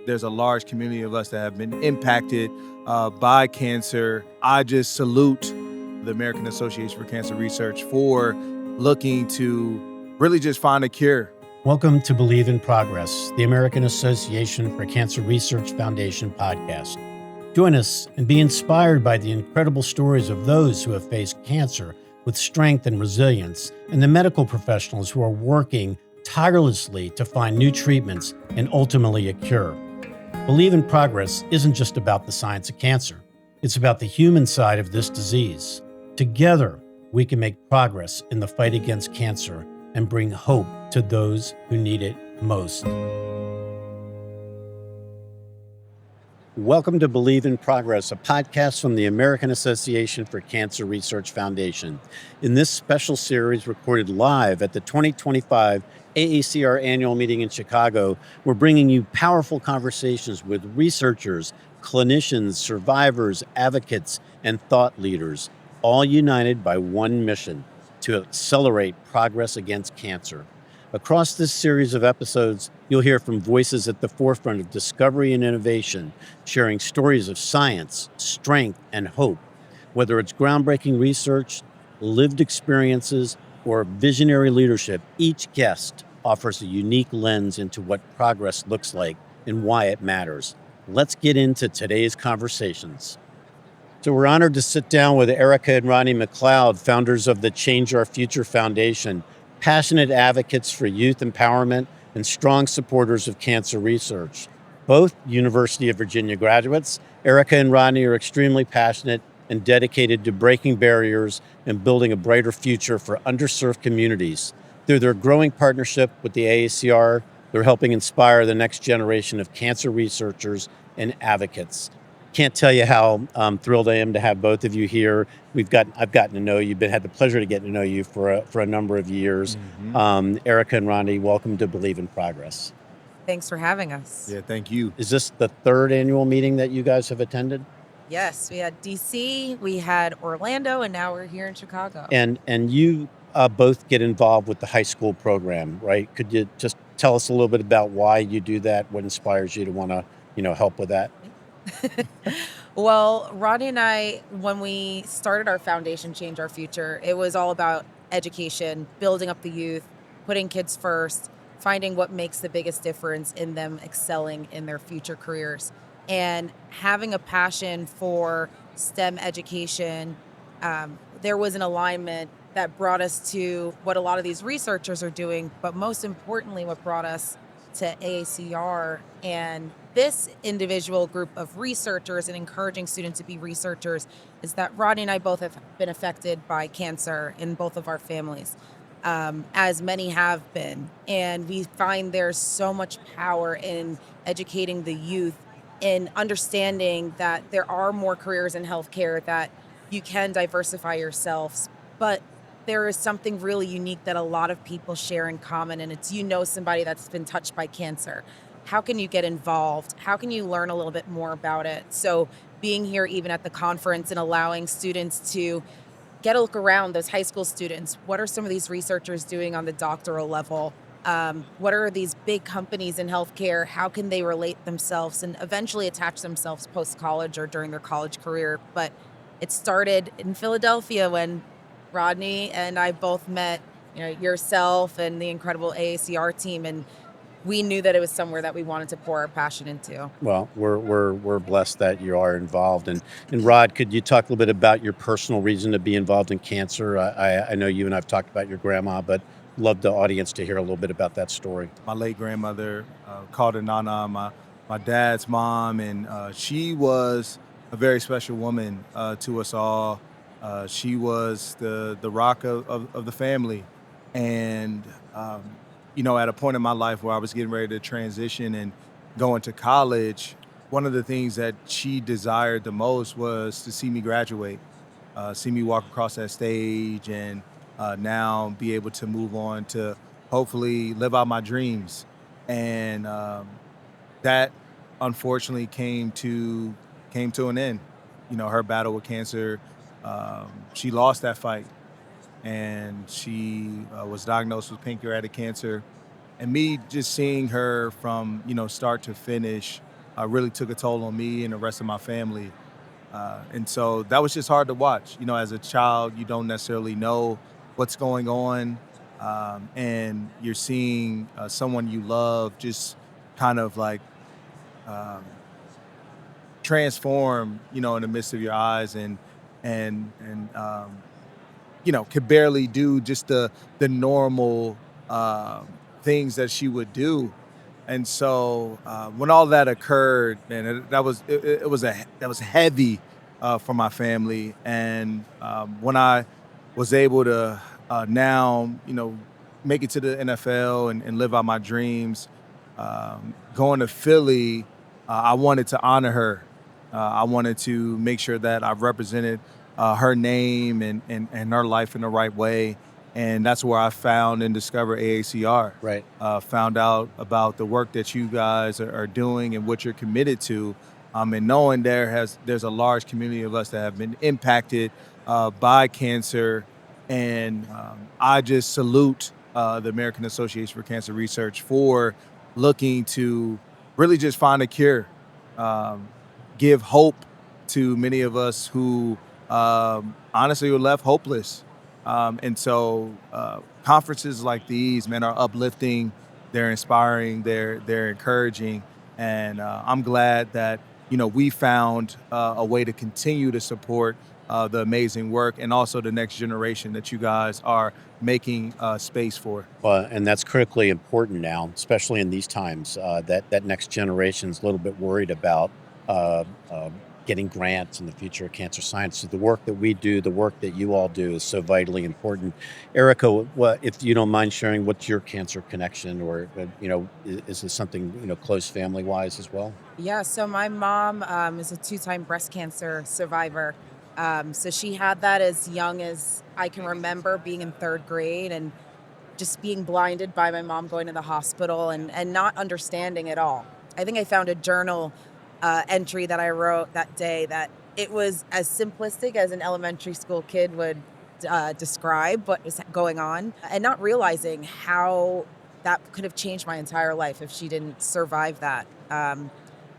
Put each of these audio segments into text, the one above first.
There's a large community of us that have been impacted by cancer. I just salute the American Association for Cancer Research for looking to really just find a cure. Welcome to Believe in Progress, the American Association for Cancer Research Foundation podcast. Join us and be inspired by the incredible stories of those who have faced cancer with strength and resilience, and the medical professionals who are working tirelessly to find new treatments and ultimately a cure. Believe in Progress isn't just about the science of cancer. It's about the human side of this disease. Together, we can make progress in the fight against cancer and bring hope to those who need it most. Welcome to Believe in Progress, a podcast from the American Association for Cancer Research Foundation. In this special series recorded live at the 2025 AACR Annual Meeting in Chicago, we're bringing you powerful conversations with researchers, clinicians, survivors, advocates, and thought leaders, all united by one mission: to accelerate progress against cancer. Across this series of episodes, you'll hear from voices at the forefront of discovery and innovation, sharing stories of science, strength, and hope. Whether it's groundbreaking research, lived experiences, or visionary leadership, each guest offers a unique lens into what progress looks like and why it matters. Let's get into today's conversations. So we're honored to sit down with Erika and Rodney McLeod, founders of the Change Our Future Foundation, passionate advocates for youth empowerment and strong supporters of cancer research. Both University of Virginia graduates, Erika and Rodney are extremely passionate and dedicated to breaking barriers and building a brighter future for underserved communities. Through their growing partnership with the AACR, they're helping inspire the next generation of cancer researchers and advocates. Can't tell you how thrilled I am to have both of you here. I've gotten to know you, had the pleasure to get to know you for a number of years. Erika and Rodney, welcome to Believe in Progress. Thanks for having us. Yeah, thank you. Is this the third annual meeting that you guys have attended? Yes, we had DC, we had Orlando, and now we're here in Chicago. And you both get involved with the high school program, right? Could you just tell us a little bit about why you do that? What inspires you to want to, help with that? Well, Rodney and I, when we started our foundation, Change Our Future, it was all about education, building up the youth, putting kids first, finding what makes the biggest difference in them excelling in their future careers. And having a passion for STEM education, there was an alignment that brought us to what a lot of these researchers are doing, but most importantly, what brought us to AACR and this individual group of researchers and encouraging students to be researchers is that Rodney and I both have been affected by cancer in both of our families, as many have been. And we find there's so much power in educating the youth in understanding that there are more careers in healthcare, that you can diversify yourselves, but there is something really unique that a lot of people share in common, and it's somebody that's been touched by cancer. How can you get involved? How can you learn a little bit more about it? So being here even at the conference and allowing students to get a look around, those high school students, what are some of these researchers doing on the doctoral level? What are these big companies in healthcare? How can they relate themselves and eventually attach themselves post-college or during their college career? But it started in Philadelphia when Rodney and I both met, yourself and the incredible AACR team, and we knew that it was somewhere that we wanted to pour our passion into. Well, we're blessed that you are involved. And Rod, could you talk a little bit about your personal reason to be involved in cancer? I know you and I've talked about your grandma, but love the audience to hear a little bit about that story. My late grandmother, called her Nana, my dad's mom, and she was a very special woman to us all. She was the rock of the family. And, at a point in my life where I was getting ready to transition and go into college, one of the things that she desired the most was to see me graduate, see me walk across that stage and now be able to move on to hopefully live out my dreams. And that unfortunately came to an end. Her battle with cancer, she lost that fight, and she was diagnosed with pancreatic cancer. And me just seeing her from, start to finish, really took a toll on me and the rest of my family. And so that was just hard to watch. As a child, you don't necessarily know what's going on. And you're seeing someone you love just kind of like um, transform, in the midst of your eyes, and could barely do just the normal things that she would do. And so when all that occurred, man, it was that was heavy for my family. And when I was able to now, make it to the NFL and live out my dreams, going to Philly, I wanted to honor her. I wanted to make sure that I represented her name and her life in the right way. And that's where I found and discovered AACR. Right. Found out about the work that you guys are doing and what you're committed to. And knowing there's a large community of us that have been impacted by cancer. And I just salute the American Association for Cancer Research for looking to really just find a cure, um, give hope to many of us who honestly were left hopeless. And so conferences like these, man, are uplifting. They're inspiring. They're encouraging. And I'm glad that we found a way to continue to support the amazing work and also the next generation that you guys are making space for. Well, and that's critically important now, especially in these times. That next generation's a little bit worried about uh, uh, getting grants in the future of cancer science. So the work that we do, the work that you all do, is so vitally important. Erica, what if you don't mind sharing what's your cancer connection, or is this something close family wise as well? Yeah, so my mom is a two-time breast cancer survivor. So she had that as young as I can remember, being in third grade, and just being blinded by my mom going to the hospital and not understanding at all. I think I found a journal entry that I wrote that day that it was as simplistic as an elementary school kid would describe what was going on, and not realizing how that could have changed my entire life if she didn't survive that.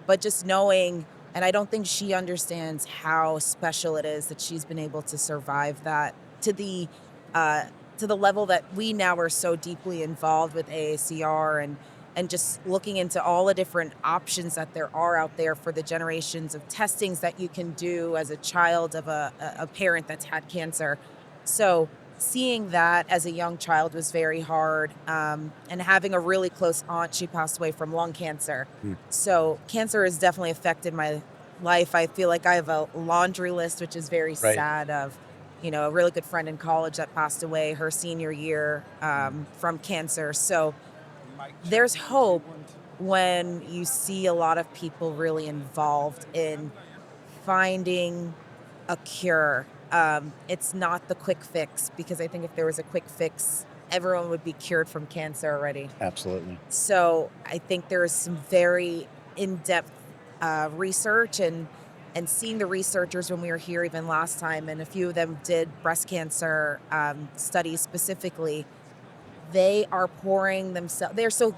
But just knowing, and I don't think she understands how special it is that she's been able to survive that uh, to the level that we now are so deeply involved with AACR, and just looking into all the different options that there are out there for the generations of testings that you can do as a child of a parent that's had cancer. So seeing that as a young child was very hard. And having a really close aunt, she passed away from lung cancer. Hmm. So cancer has definitely affected my life. I feel like I have a laundry list, which is very Right. sad, of, a really good friend in college that passed away her senior year from cancer. So there's hope when you see a lot of people really involved in finding a cure. It's not the quick fix, because I think if there was a quick fix, everyone would be cured from cancer already. Absolutely. So I think there is some very in-depth research, and seeing the researchers when we were here even last time, and a few of them did breast cancer studies specifically. They are pouring themselves. They're so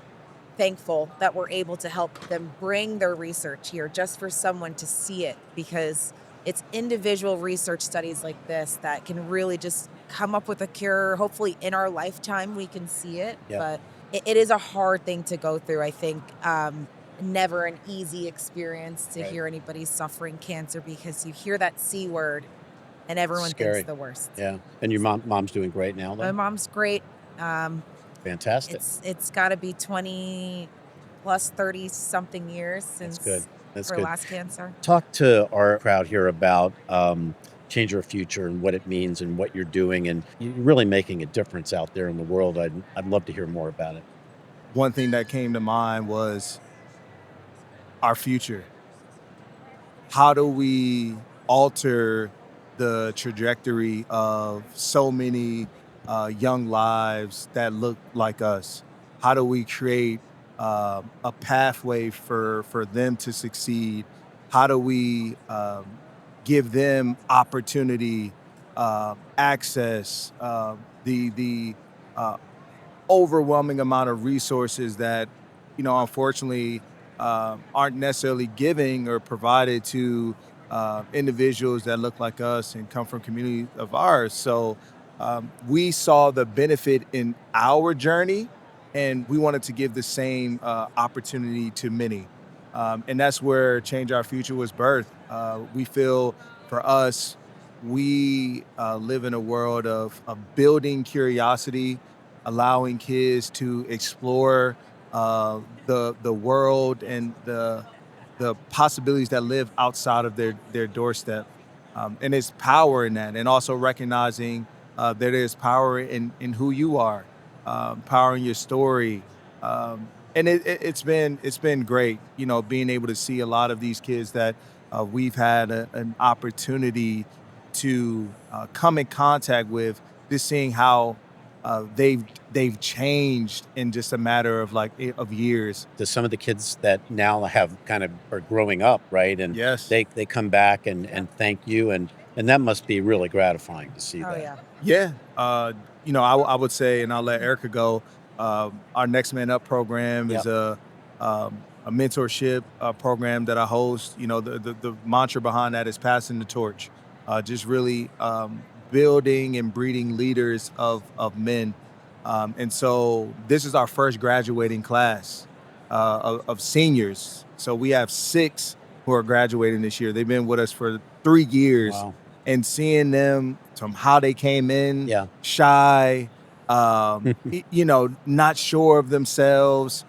thankful that we're able to help them bring their research here just for someone to see it, because it's individual research studies like this that can really just come up with a cure. Hopefully in our lifetime we can see it. Yeah. But it is a hard thing to go through, I think. Never an easy experience to Right. hear anybody suffering cancer, because you hear that C word and everyone Scary. thinks the worst. Yeah. And your mom's doing great now, My though? mom's great. Fantastic. It's got to be 20 plus 30 something years That's good. since That's her good. last cancer. Talk to our crowd here about Change Your Future and what it means and what you're doing, and you're really making a difference out there in the world. I'd love to hear more about it. One thing that came to mind was our future. How do we alter the trajectory of so many young lives that look like us? How do we create a pathway for them to succeed? How do we give them opportunity, access, the overwhelming amount of resources that, unfortunately, aren't necessarily giving or provided to individuals that look like us and come from communities of ours. So we saw the benefit in our journey, and we wanted to give the same opportunity to many. And that's where Change Our Future was birthed. We feel for us, we live in a world of building curiosity, allowing kids to explore the world and the possibilities that live outside of their doorstep. And there's power in that, and also recognizing that there's power in who you are, power in your story. And it's been great, being able to see a lot of these kids that we've had an opportunity to come in contact with, just seeing how they've changed in just a matter of of years. To some of the kids that now have kind of are growing up, right? And Yes. they come back and thank you, and that must be really gratifying to see Oh that. yeah. Yeah. I would say, and I'll let Erica go. Our Next Man Up program Yep. is a mentorship program that I host. The mantra behind that is passing the torch. Just really building and breeding leaders of men. And so this is our first graduating class of seniors. So we have 6 who are graduating this year. They've been with us for 3 years, Wow. and seeing them from how they came in, Yeah. shy, not sure of themselves,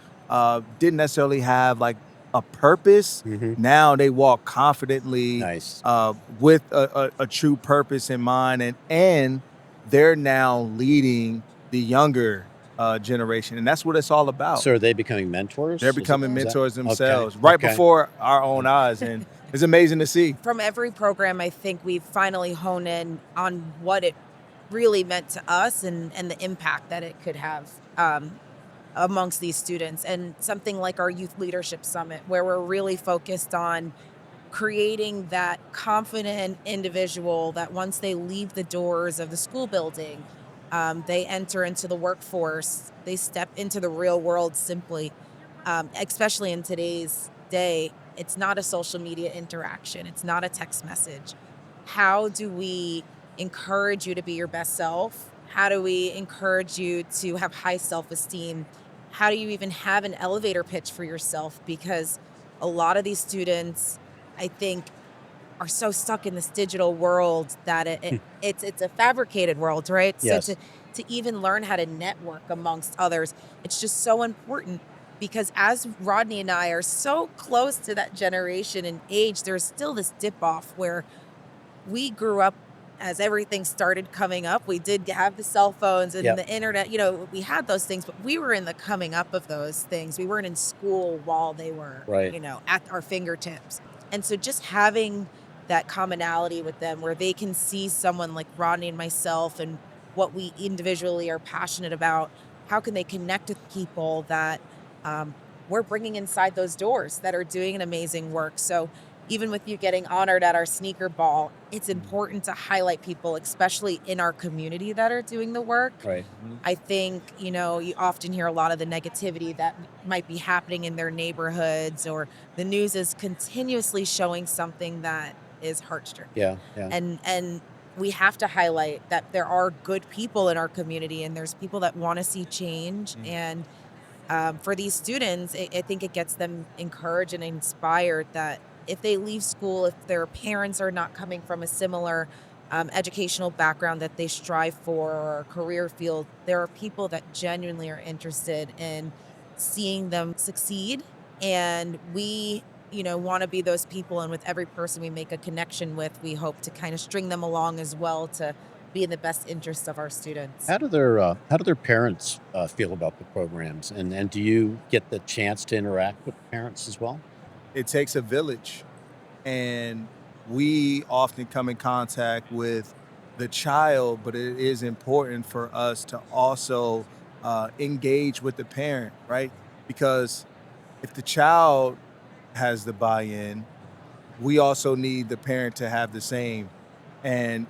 didn't necessarily have like a purpose. Hmm. Now they walk confidently Nice. with a true purpose in mind, and they're now leading the younger generation, and that's what it's all about. So are they becoming mentors? They're Is it, becoming is that mentors okay? themselves right Okay. before our own eyes, and it's amazing to see. From every program, I think we've finally honed in on what it really meant to us and the impact that it could have amongst these students. And something like our Youth Leadership Summit, where we're really focused on creating that confident individual that once they leave the doors of the school building, they enter into the workforce, they step into the real world simply, especially in today's day. It's not a social media interaction, it's not a text message. How do we encourage you to be your best self? How do we encourage you to have high self esteem? How do you even have an elevator pitch for yourself? Because a lot of these students, I think, are so stuck in this digital world that it's a fabricated world, right? So Yes. to even learn how to network amongst others, it's just so important, because as Rodney and I are so close to that generation in age, there's still this dip off where we grew up as everything started coming up. We did have the cell phones and Yep. the internet, we had those things, but we were in the coming up of those things. We weren't in school while they were, Right. at our fingertips. And so just having that commonality with them where they can see someone like Rodney and myself and what we individually are passionate about, how can they connect with people that we're bringing inside those doors that are doing an amazing work. So even with you getting honored at our sneaker ball, it's important to highlight people, especially in our community, that are doing the work. Right. I think, you often hear a lot of the negativity that might be happening in their neighborhoods, or the news is continuously showing something that is heart-stricken. Yeah. Yeah. And we have to highlight that there are good people in our community, and there's people that want to see change. And for these students, I think it gets them encouraged and inspired that if they leave school, if their parents are not coming from a similar educational background that they strive for, or career field, there are people that genuinely are interested in seeing them succeed. And we, want to be those people. And with every person we make a connection with, we hope to kind of string them along as well to be in the best interest of our students. How do their parents feel about the programs, and do you get the chance to interact with parents as well? It takes a village, and we often come in contact with the child, but it is important for us to also engage with the parent, right? Because if the child has the buy-in, we also need the parent to have the same. And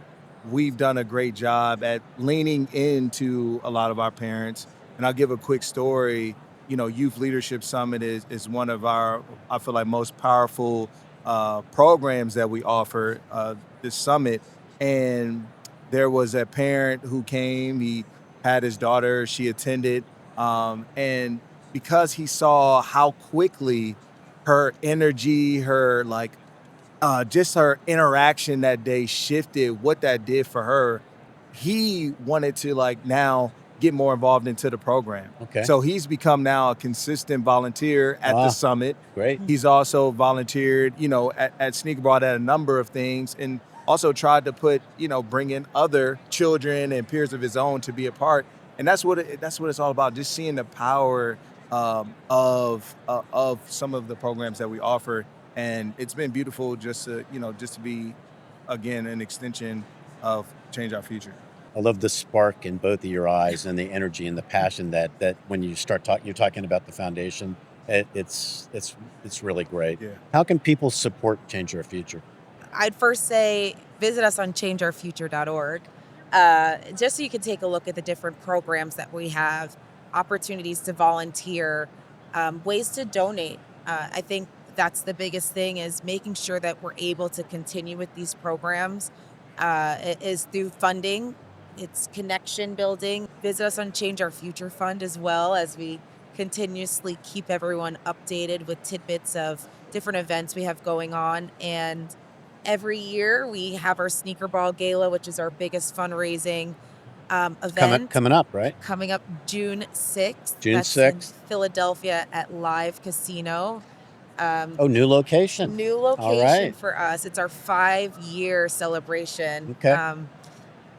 we've done a great job at leaning into a lot of our parents And I'll give a quick story. Youth Leadership Summit is one of our, I feel like, most powerful programs that we offer this summit. And there was a parent who came. He had his daughter. She attended, and because he saw how quickly her energy, her just her interaction that day shifted, what that did for her, he wanted to now get more involved into the program. Okay. So he's become now a consistent volunteer at the summit. Great. He's also volunteered, at Sneakerball at a number of things, and also tried to bring in other children and peers of his own to be a part. And that's what it's all about. Just seeing the power of some of the programs that we offer, and it's been beautiful just to be again an extension of Change Our Future. I love the spark in both of your eyes and the energy and the passion that when you start you're talking about the foundation. It's really great. Yeah. How can people support Change Our Future? I'd first say visit us on changeourfuture.org, just so you can take a look at the different programs that we have, opportunities to volunteer, ways to donate. I think that's the biggest thing, is making sure that we're able to continue with these programs. It is through funding, it's connection building. Visit us on Change Our Future Fund as well, as we continuously keep everyone updated with tidbits of different events we have going on. And every year we have our Sneaker Ball Gala, which is our biggest fundraising event. Coming up, right? Coming up June 6th. June That's 6th. in Philadelphia at Live Casino. New location. New location All right. for us. It's our 5-year celebration. Okay.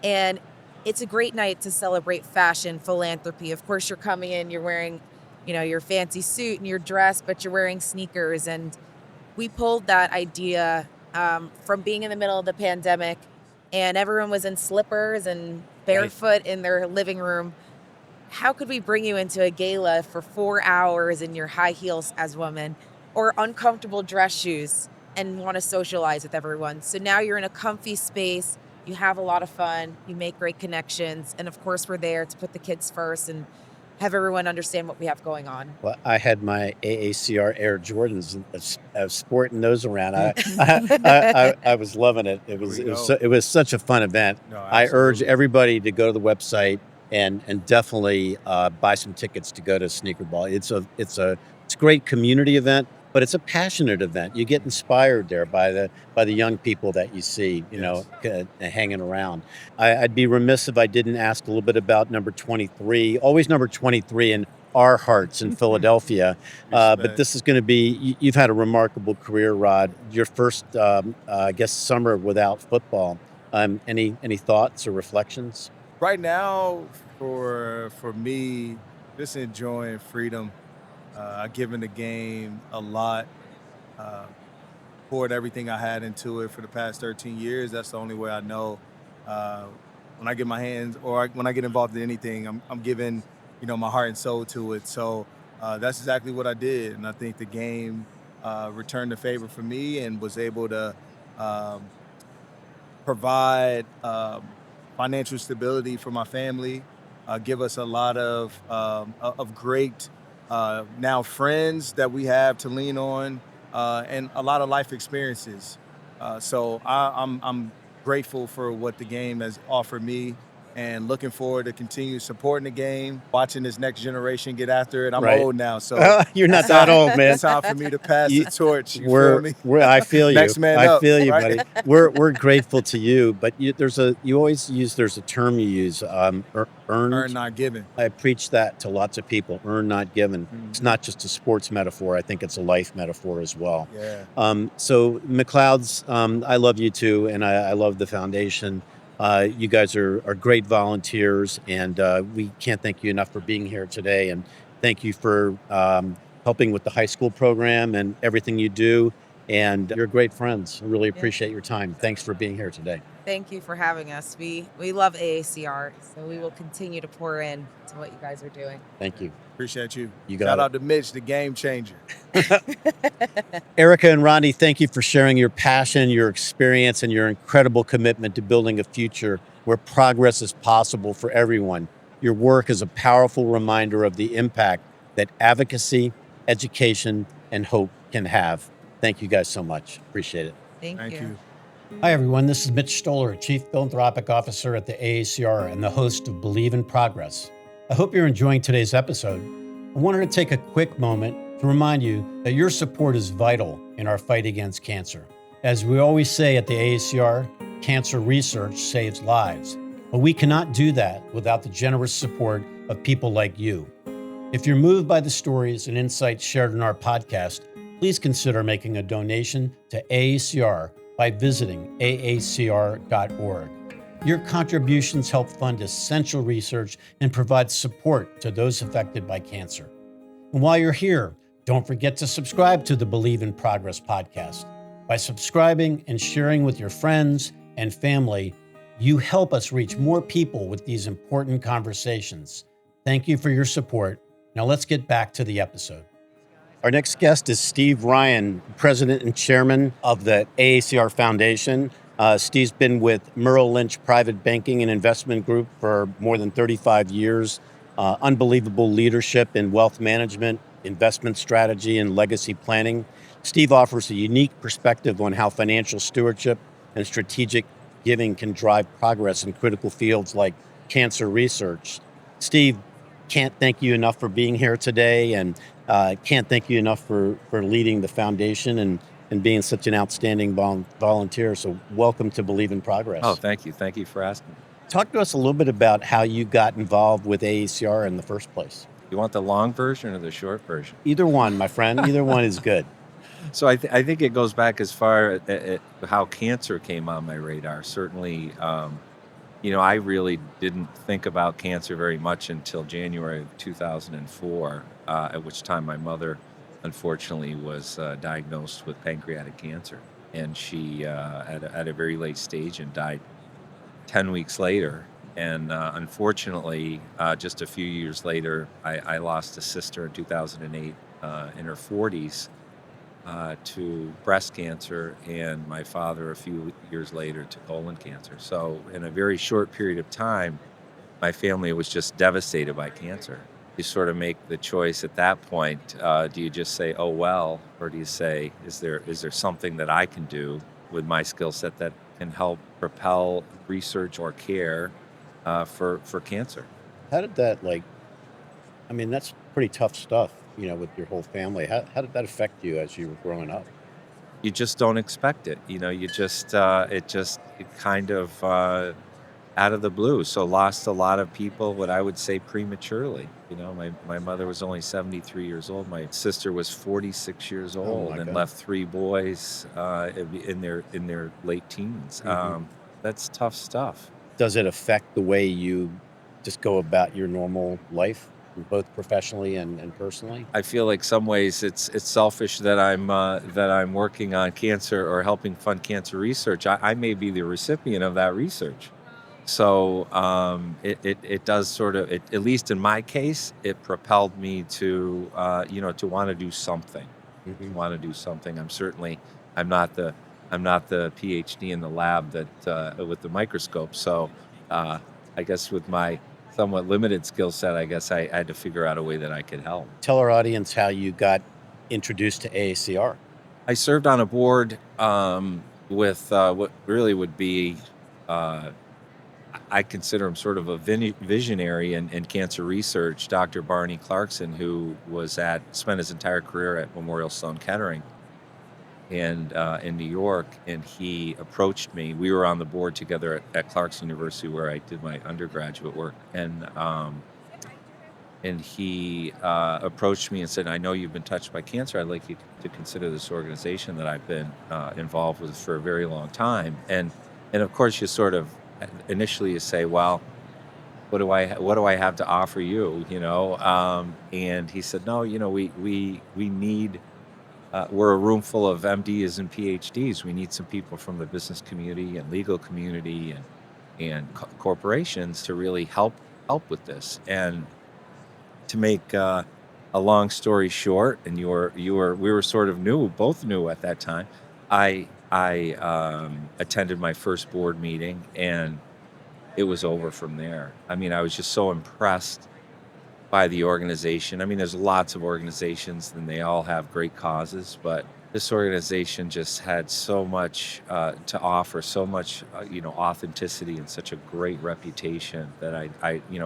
And it's a great night to celebrate fashion, philanthropy. Of course, you're coming in, you're wearing, your fancy suit and your dress, but you're wearing sneakers. And we pulled that idea from being in the middle of the pandemic, and everyone was in slippers and barefoot in their living room. How could we bring you into a gala for 4 hours in your high heels as women, or uncomfortable dress shoes, and want to socialize with everyone? So now you're in a comfy space, you have a lot of fun, you make great connections, and of course we're there to put the kids first and have everyone understand what we have going on. Well, I had my AACR Air Jordans. I was sporting those around. I was loving it. It was such a fun event. No, I urge absolutely. everybody to go to the website and definitely buy some tickets to go to Sneaker Ball. It's a great community event, but it's a passionate event. You get inspired there by the young people that you see, hanging around. I'd be remiss if I didn't ask a little bit about number 23. Always number 23 in our hearts in Philadelphia. But this is going to be. You've had a remarkable career, Rod. Your first, I guess, summer without football. Any thoughts or reflections? Right now, for me, just enjoying freedom. I've given the game a lot, poured everything I had into it for the past 13 years. That's the only way I know. When I get my hands, or when I get involved in anything, I'm giving, my heart and soul to it. So that's exactly what I did, and I think the game returned the favor for me and was able to provide financial stability for my family, give us a lot of great now friends that we have to lean on, and a lot of life experiences. So I'm grateful for what the game has offered me, and looking forward to continue supporting the game, watching this next generation get after it. I'm Right. old now, so You're not that old, man. it's time for me to pass the torch. You feel We're, me? I feel you. Next man I up, feel you, right? buddy. We're grateful to you, but there's a term you use, earned. Earn not given. I preach that to lots of people. Earn not given. Mhm. It's not just a sports metaphor. I think it's a life metaphor as well. Yeah. So McLeod's, I love you too, and I love the foundation. You guys are great volunteers, and we can't thank you enough for being here today. And thank you for helping with the high school program and everything you do. And you're great friends. I really appreciate your time. Thanks for being here today. Thank you for having us. We love AACR, so we will continue to pour in to what you guys are doing. Thank you. Appreciate you. You got Shout it. out to Mitch, the game changer. Erika and Rodney, thank you for sharing your passion, your experience, and your incredible commitment to building a future where progress is possible for everyone. Your work is a powerful reminder of the impact that advocacy, education, and hope can have. Thank you guys so much. Appreciate it. Thank Thank you. you. Hi, everyone. This is Mitch Stoller, Chief Philanthropic Officer at the AACR and the host of Believe in Progress. I hope you're enjoying today's episode. I wanted to take a quick moment to remind you that your support is vital in our fight against cancer. As we always say at the AACR, cancer research saves lives, but we cannot do that without the generous support of people like you. If you're moved by the stories and insights shared in our podcast, please consider making a donation to AACR by visiting aacr.org. Your contributions help fund essential research and provide support to those affected by cancer. And while you're here, don't forget to subscribe to the Believe in Progress podcast. By subscribing and sharing with your friends and family, you help us reach more people with these important conversations. Thank you for your support. Now let's get back to the episode. Our next guest is Steve Ryan, President and Chairman of the AACR Foundation. Steve's been with Merrill Lynch Private Banking and Investment Group for more than 35 years. Unbelievable leadership in wealth management, investment strategy, and legacy planning. Steve offers a unique perspective on how financial stewardship and strategic giving can drive progress in critical fields like cancer research. Steve, can't thank you enough for being here today, and can't thank you enough for leading the foundation and being such an outstanding volunteer. So welcome to Believe in Progress. Oh, thank you. Thank you for asking. Talk to us a little bit about how you got involved with AACR in the first place. You want the long version or the short version? Either one, my friend. Either one is good. So I think it goes back as far as how cancer came on my radar. Certainly, I really didn't think about cancer very much until January of 2004, at which time my mother, unfortunately, was diagnosed with pancreatic cancer. And she, at a very late stage, and died 10 weeks later. And unfortunately, just a few years later, I lost a sister in 2008 in her 40s to breast cancer, and my father a few years later to colon cancer. So in a very short period of time, my family was just devastated by cancer. You sort of make the choice at that point. Do you just say, oh, well, or do you say, is there something that I can do with my skill set that can help propel research or care for cancer? How did that, that's pretty tough stuff, with your whole family. How did that affect you as you were growing up? You just don't expect it. You just, it kind of out of the blue. So lost a lot of people, what I would say prematurely. My mother was only 73 years old. My sister was 46 years old and left 3 boys in their late teens. Mm-hmm. That's tough stuff. Does it affect the way you just go about your normal life, both professionally and personally? I feel like some ways it's selfish that I'm working on cancer or helping fund cancer research. I may be the recipient of that research. So it does sort of, at least in my case, it propelled me to to want to do something. Mm-hmm. Want to do something. I'm not the PhD in the lab that with the microscope. So I guess with my somewhat limited skill set, I guess I had to figure out a way that I could help. Tell our audience how you got introduced to AACR. I served on a board with what really would be, I consider him sort of a visionary in cancer research, Dr. Barney Clarkson, who spent his entire career at Memorial Sloan Kettering and in New York, and he approached me. We were on the board together at Clarkson University, where I did my undergraduate work, and he approached me and said, "I know you've been touched by cancer. I'd like you to consider this organization that I've been involved with for a very long time." And of course, you sort of initially you say, "Well, what do I have to offer you?" And he said, "No, we need." We're a room full of MDs and PhDs. We need some people from the business community and legal community and corporations to really help with this. And to make a long story short, and we were sort of both new at that time. I attended my first board meeting, and it was over from there. I mean, I was just so impressed by the organization. I mean, there's lots of organizations and they all have great causes, but this organization just had so much to offer, so much, authenticity and such a great reputation that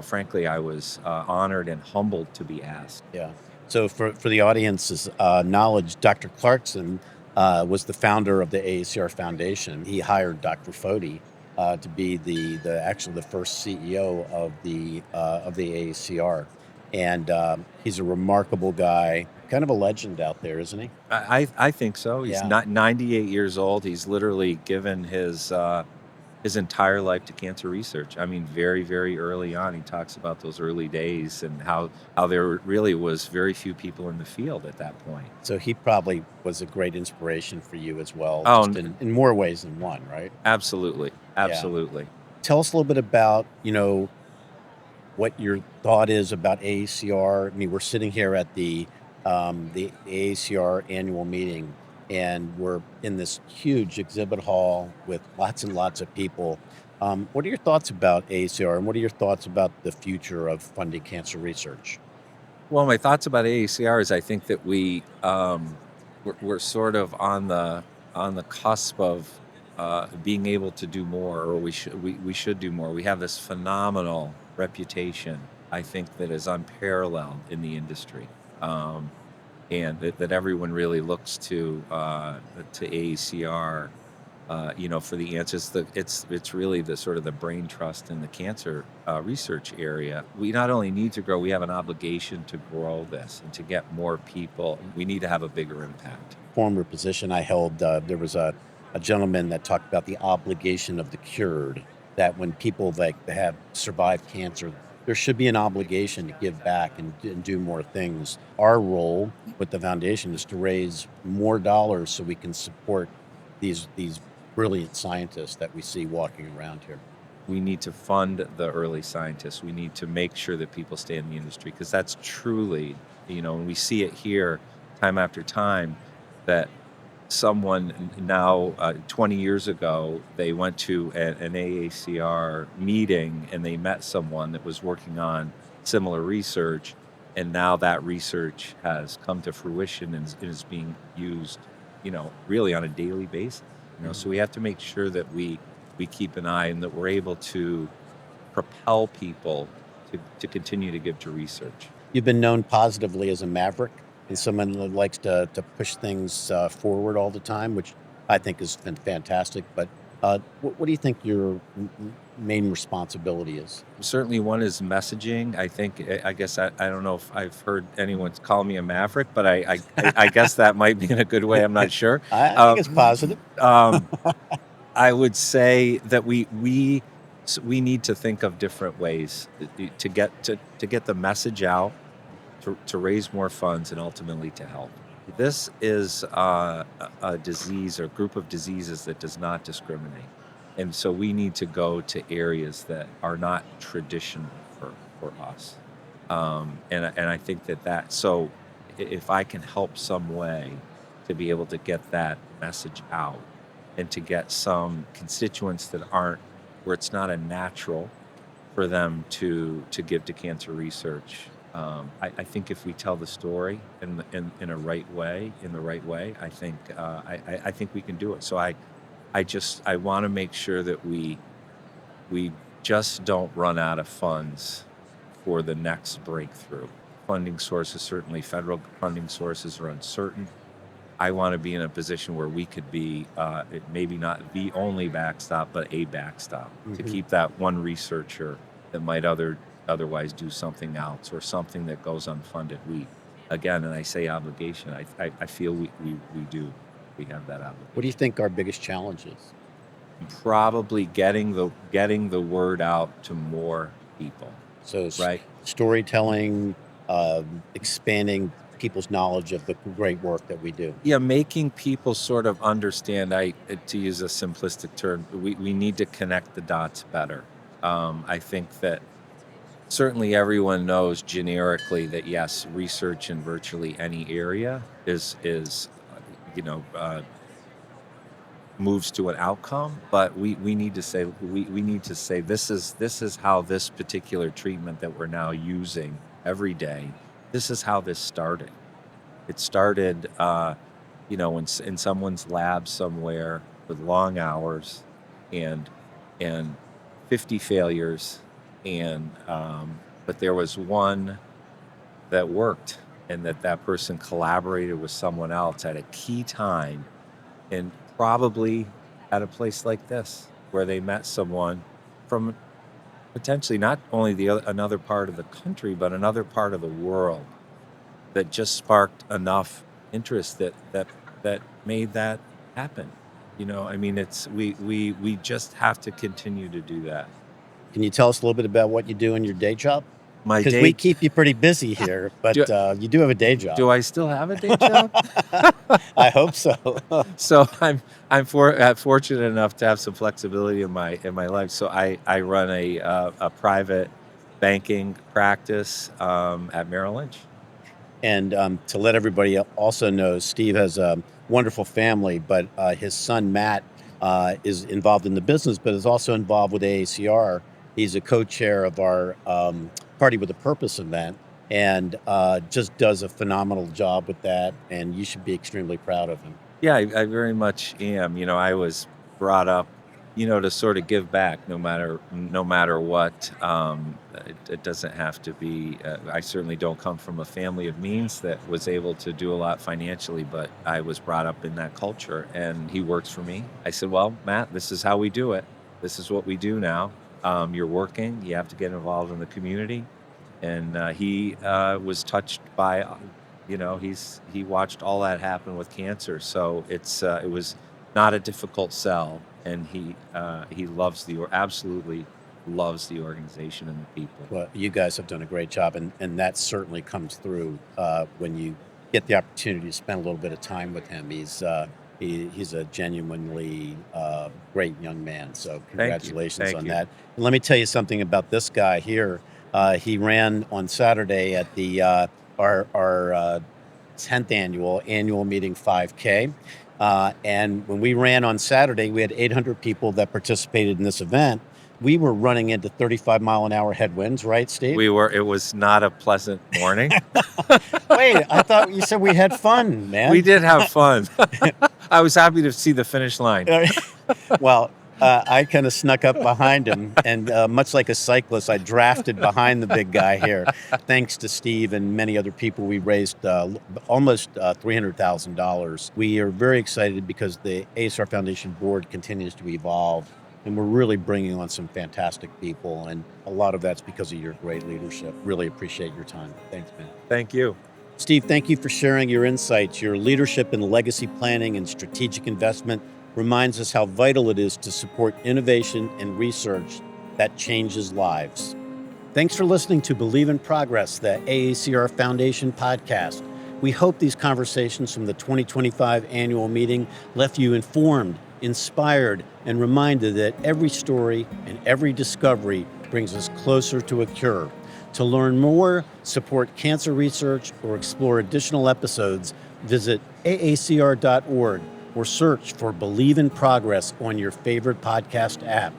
frankly, I was honored and humbled to be asked. Yeah. So for the audience's knowledge, Dr. Clarkson was the founder of the AACR Foundation. He hired Dr. Foti to be actually the first CEO of the AACR, and he's a remarkable guy, kind of a legend out there, isn't he? I think so. He's Yeah. not 98 years old. He's literally given his entire life to cancer research. I mean, very, very early on, he talks about those early days and how there really was very few people in the field at that point. So he probably was a great inspiration for you as well, Oh, just in more ways than one, right? absolutely, absolutely. Tell us a little bit about, what your thought is about AACR. I mean, we're sitting here at the AACR annual meeting, and we're in this huge exhibit hall with lots and lots of people. What are your thoughts about AACR, and what are your thoughts about the future of funding cancer research? Well, my thoughts about AACR is I think that we're sort of on the cusp of being able to do more, or we should do more. We have this phenomenal reputation, I think, that is unparalleled in the industry, and that everyone really looks to AACR, for the answers. It's really the sort of the brain trust in the cancer research area. We not only need to grow, we have an obligation to grow this and to get more people. We need to have a bigger impact. Former position I held, there was a gentleman that talked about the obligation of the cured, that when people that have survived cancer, there should be an obligation to give back and do more things. Our role with the foundation is to raise more dollars so we can support these brilliant scientists that we see walking around here. We need to fund the early scientists. We need to make sure that people stay in the industry, because that's truly, and we see it here time after time, that someone now, 20 years ago, they went to an AACR meeting and they met someone that was working on similar research, and now that research has come to fruition and is being used, really on a daily basis. So we have to make sure that we keep an eye and that we're able to propel people to continue to give to research. You've been known positively as a maverick and someone that likes to push things forward all the time, which I think has been fantastic. But what do you think your main responsibility is? Certainly one is messaging. I guess I don't know if I've heard anyone call me a maverick, but I guess that might be in a good way. I'm not sure. I think it's positive. I would say that we need to think of different ways to get the message out, to raise more funds, and ultimately to help. This is a disease or group of diseases that does not discriminate. And so we need to go to areas that are not traditional for us. And I think so if I can help some way to be able to get that message out and to get some constituents that aren't, where it's not a natural for them to give to cancer research. I think if we tell the story in the right way, I think we can do it. So I want to make sure that we just don't run out of funds for the next breakthrough. Funding sources, certainly federal funding sources, are uncertain. I want to be in a position where we could be maybe not the only backstop, but a backstop to keep that one researcher that might otherwise do something else or something that goes unfunded. And I say obligation, I feel we do. We have that obligation. What do you think our biggest challenge is? Probably getting the word out to more people. So right? Storytelling, expanding people's knowledge of the great work that we do. Yeah, making people sort of understand, to use a simplistic term, we need to connect the dots better. I think that certainly everyone knows generically that yes, research in virtually any area is moves to an outcome, but we need to say this is how this particular treatment that we're now using every day, this is how this started. It started in someone's lab somewhere with long hours and 50 failures, and but there was one that worked, and that person collaborated with someone else at a key time, and probably at a place like this where they met someone from potentially not only another part of the country but another part of the world, that just sparked enough interest that made that happen. I mean, it's we just have to continue to do that. Can you tell us a little bit about what you do in your day job? My Because day we keep you pretty busy here, but Do- you do have a day job. Do I still have a day job? I hope so. So I'm fortunate enough to have some flexibility in my life. So I run a private banking practice at Merrill Lynch. And to let everybody also know, Steve has a wonderful family, but his son, Matt, is involved in the business, but is also involved with AACR. He's a co-chair of our Party with a Purpose event, and just does a phenomenal job with that, and you should be extremely proud of him. Yeah, I very much am. I was brought up, to sort of give back no matter what. It doesn't have to be. I certainly don't come from a family of means that was able to do a lot financially, but I was brought up in that culture, and he works for me. I said, well, Matt, this is how we do it. This is what we do now. You're working. You have to get involved in the community. And he was touched by, he watched all that happen with cancer. So it was not a difficult sell, and he absolutely loves the organization and the people. Well, you guys have done a great job, and that certainly comes through when you get the opportunity to spend a little bit of time with him. He's a genuinely great young man. So congratulations on that. And let me tell you something about this guy here. He ran on Saturday at the our 10th annual meeting 5K. And when we ran on Saturday, we had 800 people that participated in this event. We were running into 35-mile-an-hour headwinds, right, Steve? We were. It was not a pleasant morning. Wait, I thought you said we had fun, man. We did have fun. I was happy to see the finish line. Well, I kind of snuck up behind him, and much like a cyclist, I drafted behind the big guy here. Thanks to Steve and many other people, we raised almost $300,000. We are very excited because the AACR Foundation board continues to evolve, and we're really bringing on some fantastic people, and a lot of that's because of your great leadership. Really appreciate your time. Thanks, man. Thank you. Steve, thank you for sharing your insights. Your leadership in legacy planning and strategic investment reminds us how vital it is to support innovation and research that changes lives. Thanks for listening to Believe in Progress, the AACR Foundation podcast. We hope these conversations from the 2025 annual meeting left you informed, inspired, and reminded that every story and every discovery brings us closer to a cure. To learn more, support cancer research, or explore additional episodes, visit aacr.org. or search for Believe in Progress on your favorite podcast app.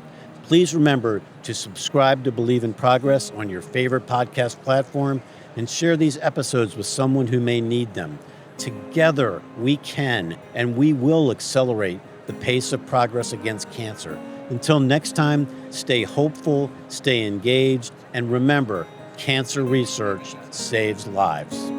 Please remember to subscribe to Believe in Progress on your favorite podcast platform and share these episodes with someone who may need them. Together, we can and we will accelerate the pace of progress against cancer. Until next time, stay hopeful, stay engaged, and remember, cancer research saves lives.